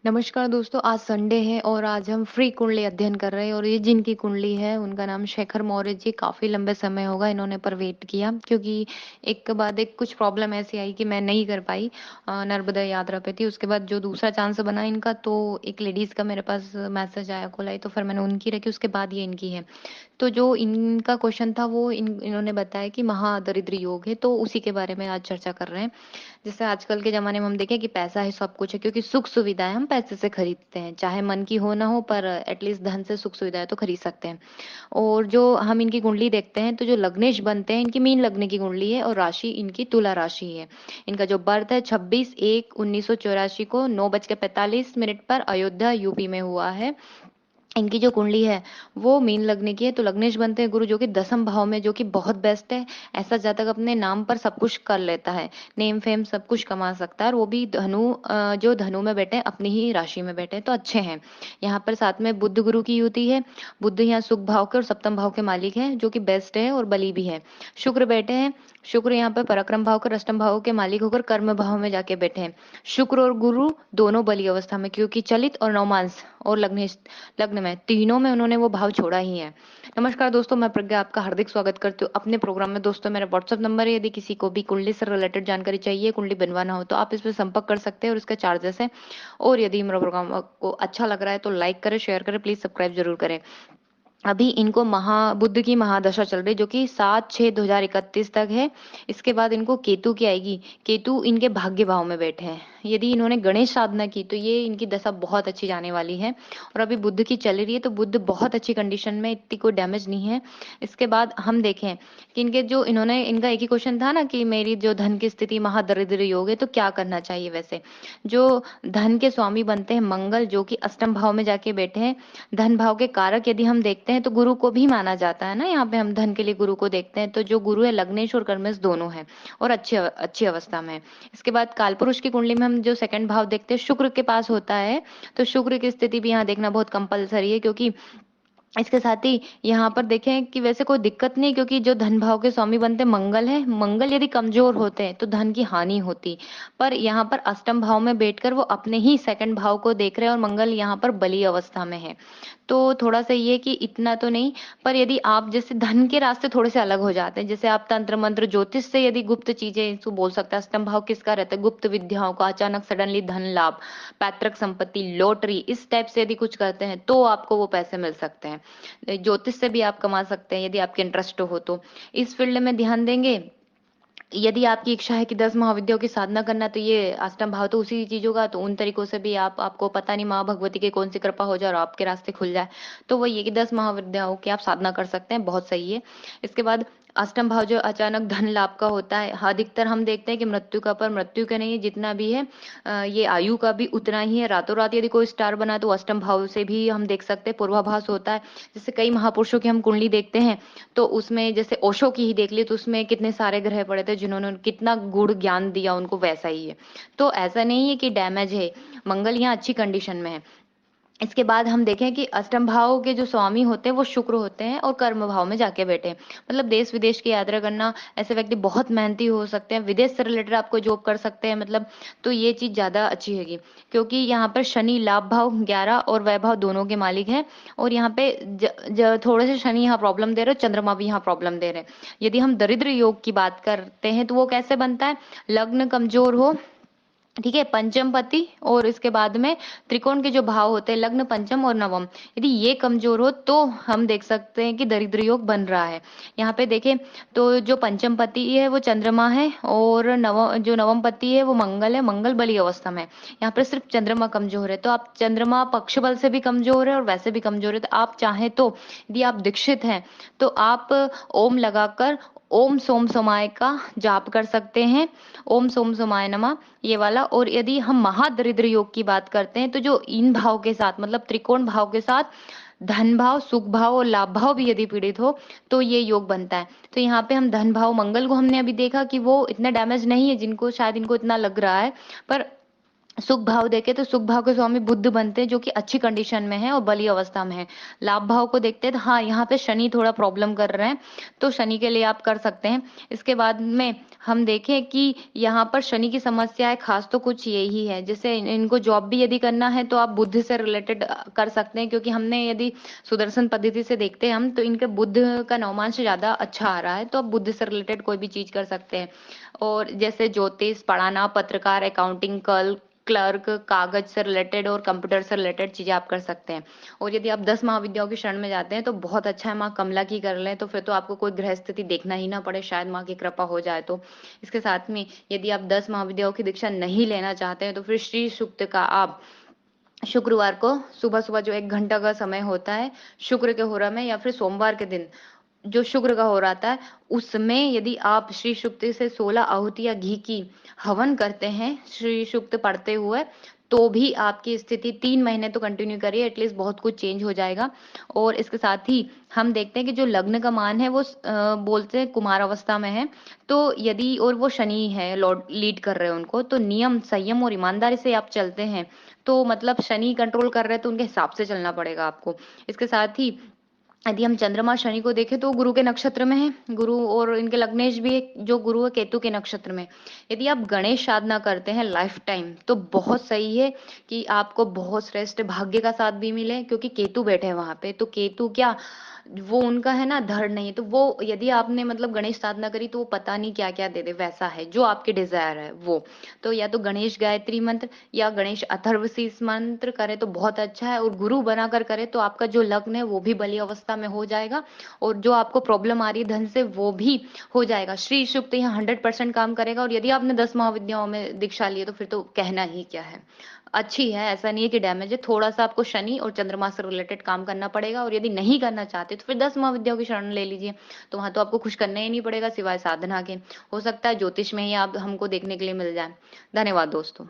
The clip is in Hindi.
नमस्कार दोस्तों, आज संडे है और आज हम फ्री कुंडली अध्ययन कर रहे हैं और ये जिनकी कुंडली है उनका नाम शेखर मौर्य जी। काफ़ी लंबे समय होगा इन्होंने पर वेट किया क्योंकि एक के बाद एक कुछ प्रॉब्लम ऐसी आई कि मैं नहीं कर पाई। नर्मदा यात्रा पे थी, उसके बाद जो दूसरा चांस बना इनका तो एक लेडीज़ का मेरे पास मैसेज आया कॉल आई तो फिर मैंने उनकी रखी, उसके बाद ये इनकी है। तो जो इनका क्वेश्चन था वो इन्होंने बताया कि महादरिद्र योग है, तो उसी के बारे में आज चर्चा कर रहे हैं। जैसे आजकल के ज़माने में हम देखें कि पैसा ही सब कुछ है क्योंकि सुख-सुविधाएँ हम पैसे से खरीदते हैं। चाहे मन की हो ना हो पर एटलीस्ट धन से सुख-सुविधाएँ तो खरीद सकते हैं। और जो हम इनकी कुंडली देखते हैं तो जो लग्नेश बनते हैं, इनकी मीन लग्न की कुंडली है और राशि इनकी तुला राशि है। इनका जो बर्थ है 26/1/1984 को 9:45 पर अयोध्या यूपी में हुआ है। इनकी जो कुंडली है वो मीन लग्न की है, तो लग्नेश बनते हैं गुरु जो कि दसम भाव में, जो कि बहुत बेस्ट है। ऐसा जातक अपने नाम पर सब कुछ कर लेता है, नेम फेम सब कुछ कमा सकता है और वो भी जो धनु में बैठे हैं अपनी ही राशि में बैठे हैं तो अच्छे हैं। यहाँ पर साथ में बुध गुरु की युति है। बुध यहाँ सुख भाव के और सप्तम भाव के मालिक है जो कि बेस्ट है और बली भी है। शुक्र बैठे हैं। शुक्र यहाँ पर पराक्रम भाव के अष्टम भाव के मालिक होकर कर्म भाव में जाके बैठे हैं। शुक्र और गुरु दोनों बली अवस्था में, क्योंकि चलित और नवमांस और लग्नेश लग्न में तीनों में उन्होंने वो भाव छोड़ा ही है। नमस्कार दोस्तों, मैं प्रज्ञा आपका हार्दिक स्वागत करती हूँ अपने प्रोग्राम में। दोस्तों, मेरा व्हाट्सएप नंबर है, यदि किसी को भी कुंडली से रिलेटेड जानकारी चाहिए, कुंडली बनवाना हो तो आप इस पे संपर्क कर सकते हैं और इसका चार्जेस है। और यदि मेरा प्रोग्राम आपको अच्छा लग रहा है तो लाइक करें, शेयर करें, प्लीज सब्सक्राइब जरूर करें। अभी इनको बुध की महादशा चल रही है जो कि 7/6/2031 तक है। इसके बाद इनको केतु की आएगी। केतु इनके भाग्य भाव में बैठे हैं। यदि इन्होंने गणेश साधना की तो ये इनकी दशा बहुत अच्छी जाने वाली है। और अभी बुध की चल रही है तो बुध बहुत अच्छी कंडीशन में, इतनी कोई डैमेज नहीं है। इसके बाद हम देखें कि इनका एक ही क्वेश्चन था ना कि मेरी जो धन की स्थिति महादरिद्र योग है तो क्या करना चाहिए। वैसे जो धन के स्वामी बनते हैं मंगल, जो कि अष्टम भाव में जाके बैठे हैं। धन भाव के कारक यदि हम देखते हैं तो गुरु को भी माना जाता है ना, यहाँ पे हम धन के लिए गुरु को देखते हैं तो जो गुरु है लग्नेश और कर्मेश दोनों है और अच्छी अच्छी अवस्था में है। इसके बाद कालपुरुष की कुंडली में हम जो सेकंड भाव देखते हैं शुक्र के पास होता है, तो शुक्र की स्थिति भी यहाँ देखना बहुत कंपलसरी है, क्योंकि इसके साथ ही यहाँ पर देखें कि वैसे कोई दिक्कत नहीं, क्योंकि जो धन भाव के स्वामी बनते मंगल है, मंगल यदि कमजोर होते हैं तो धन की हानि होती। पर यहाँ पर अष्टम भाव में बैठकर वो अपने ही सेकंड भाव को देख रहे हैं और मंगल यहाँ पर बली अवस्था में है। तो थोड़ा सा ये कि इतना तो नहीं, पर यदि आप जैसे धन के रास्ते थोड़े से अलग हो जाते हैं, जैसे आप तंत्र मंत्र ज्योतिष से यदि गुप्त चीजें इसको बोल सकते हैं, अष्टम भाव किसका रहता है, गुप्त विद्याओं का, अचानक सडनली धन लाभ, पैतृक संपत्ति, लॉटरी, इस टाइप से यदि कुछ करते हैं तो आपको वो पैसे मिल सकते हैं। ज्योतिष से भी आप कमा सकते हैं यदि आपके इंटरेस्ट हो तो इस फील्ड में ध्यान देंगे। यदि आपकी इच्छा है कि 10 महाविद्याओं की साधना करना, तो ये अष्टम भाव तो उसी चीजों का, तो उन तरीकों से भी आपको पता नहीं माँ भगवती की कौन सी कृपा हो जाए और आपके रास्ते खुल जाए, तो वही है कि 10 महाविद्याओं की आप साधना कर सकते हैं, बहुत सही है। इसके बाद अष्टम भाव जो अचानक धन लाभ का होता है, अधिकतर हम देखते हैं कि मृत्यु का, पर मृत्यु का नहीं है, जितना भी है ये आयु का भी उतना ही है। रातों रात यदि कोई स्टार बना तो अष्टम भाव से भी हम देख सकते हैं, पूर्वाभास होता है। जैसे कई महापुरुषों की हम कुंडली देखते हैं तो उसमें जैसे ओशो की ही देख ली तो उसमें कितने सारे ग्रह पड़े थे जिन्होंने कितना गुड़ ज्ञान दिया उनको, वैसा ही है। तो ऐसा नहीं है कि डैमेज है, मंगल यहाँ अच्छी कंडीशन में है। इसके बाद हम देखें कि अष्टम भाव के जो स्वामी होते हैं वो शुक्र होते हैं और कर्म भाव में जाके बैठे हैं। मतलब देश विदेश की यात्रा करना, ऐसे व्यक्ति बहुत मेहनती हो सकते हैं, विदेश से रिलेटेड आपको जॉब कर सकते हैं, मतलब तो ये चीज ज्यादा अच्छी हैगी। क्योंकि यहाँ पर शनि लाभ भाव 11 और वैभव दोनों के मालिक हैं। और यहाँ पे थोड़े से शनि यहाँ प्रॉब्लम दे रहे हैं, चंद्रमा भी यहाँ प्रॉब्लम दे रहे हैं। यदि हम दरिद्र योग की बात करते हैं तो वो कैसे बनता है, लग्न कमजोर हो, ठीक है, पंचम पति और इसके बाद में त्रिकोण के जो भाव होते हैं लग्न पंचम और नवम, यदि ये कमजोर हो तो हम देख सकते हैं कि दरिद्र योग बन रहा है। यहाँ पे देखें तो जो पंचम पति है वो चंद्रमा है और जो नवम पति है वो मंगल है, मंगल बली अवस्था में है। यहाँ पे सिर्फ चंद्रमा कमजोर है, तो आप चंद्रमा पक्ष बल से भी कमजोर है और वैसे भी कमजोर है, तो आप चाहें तो यदि आप दीक्षित हैं तो आप ओम लगाकर ओम सोम सोमाय का जाप कर सकते हैं। ओम सोम सोमाय नमः, ये वाला। और यदि हम महादरिद्र योग की बात करते हैं तो जो इन भाव के साथ, मतलब त्रिकोण भाव के साथ धन भाव, सुख भाव और लाभ भाव भी यदि पीड़ित हो तो ये योग बनता है। तो यहाँ पे हम धन भाव मंगल को हमने अभी देखा कि वो इतना डैमेज नहीं है, जिनको शायद इनको इतना लग रहा है, पर सुख भाव देखें तो सुख भाव के स्वामी बुध बनते हैं, जो कि अच्छी कंडीशन में है और बली अवस्था में है। लाभ भाव को देखते हैं तो हाँ, यहाँ पे शनि थोड़ा प्रॉब्लम कर रहे हैं, तो शनि के लिए आप कर सकते हैं। इसके बाद में हम देखें कि यहाँ पर शनि की समस्या है खास, तो कुछ यही है, जैसे इनको जॉब भी यदि करना है तो आप बुध से रिलेटेड कर सकते हैं, क्योंकि हमने यदि सुदर्शन पद्धति से देखते हैं हम, तो इनके बुध का नवमांश ज्यादा अच्छा आ रहा है, तो आप बुध से रिलेटेड कोई भी चीज कर सकते हैं। और जैसे ज्योतिष पढ़ाना, पत्रकार, अकाउंटिंग, क्लर्क, कागज से रिलेटेड और कंप्यूटर से रिलेटेड चीजें आप कर सकते हैं। और यदि आप 10 महाविद्याओं की शरण में जाते हैं तो बहुत अच्छा है, माँ कमला की कर लें, तो फिर तो आपको कोई ग्रह स्थिति देखना ही ना पड़े, शायद माँ की कृपा हो जाए तो। इसके साथ में यदि आप 10 महाविद्याओं की दीक्षा नहीं लेना चाहते हैं तो फिर श्री सूक्त का आप शुक्रवार को सुबह सुबह जो 1 घंटा का समय होता है शुक्र के होरा में, या फिर सोमवार के दिन जो शुक्र का हो रहा है, उसमें यदि आप श्री सूक्त से 16 आहुति या घी की हवन करते हैं श्री सूक्त पढ़ते हुए, तो भी आपकी स्थिति 3 महीने तो कंटिन्यू करिए, एटलीस्ट बहुत कुछ चेंज हो जाएगा। और इसके साथ ही हम देखते हैं कि जो लग्न का मान है वो बोलते हैं कुमार अवस्था में है, तो यदि और वो शनि है लॉर्ड लीड कर रहे हैं उनको, तो नियम संयम और ईमानदारी से आप चलते हैं तो मतलब शनि कंट्रोल कर रहे हैं तो उनके हिसाब से चलना पड़ेगा आपको। इसके साथ ही यदि हम चंद्रमा शनि को देखें तो गुरु के नक्षत्र में है, गुरु और इनके लग्नेश भी है जो गुरु है केतु के नक्षत्र में। यदि आप गणेश साधना करते हैं लाइफ टाइम तो बहुत सही है कि आपको बहुत श्रेष्ठ भाग्य का साथ भी मिले, क्योंकि केतु बैठे हैं वहां पे, तो केतु क्या वो उनका है ना धड़ नहीं है, तो वो यदि आपने मतलब गणेश साधना करी तो वो पता नहीं क्या क्या दे दे, वैसा है जो आपके डिजायर है वो। तो या तो गणेश गायत्री मंत्र या गणेश अथर्वशीष मंत्र करे तो बहुत अच्छा है, और गुरु बनाकर करे तो आपका जो लग्न है वो भी बली अवस्था में हो जाएगा, और जो आपको प्रॉब्लम आ रही है धन से वो भी हो जाएगा। श्री शुक्त यहाँ 100% काम करेगा, और यदि आपने 10 महाविद्याओं में दीक्षा ली है तो फिर तो कहना ही क्या है। अच्छी है, ऐसा नहीं है कि डैमेज है, थोड़ा सा आपको शनि और चंद्रमा से रिलेटेड काम करना पड़ेगा, और यदि नहीं करना चाहते तो फिर 10 महाविद्याओं की शरण ले लीजिए, तो वहां तो आपको कुछ करना ही नहीं पड़ेगा सिवाय साधना के। हो सकता है ज्योतिष में ही आप हमको देखने के लिए मिल जाए। धन्यवाद दोस्तों।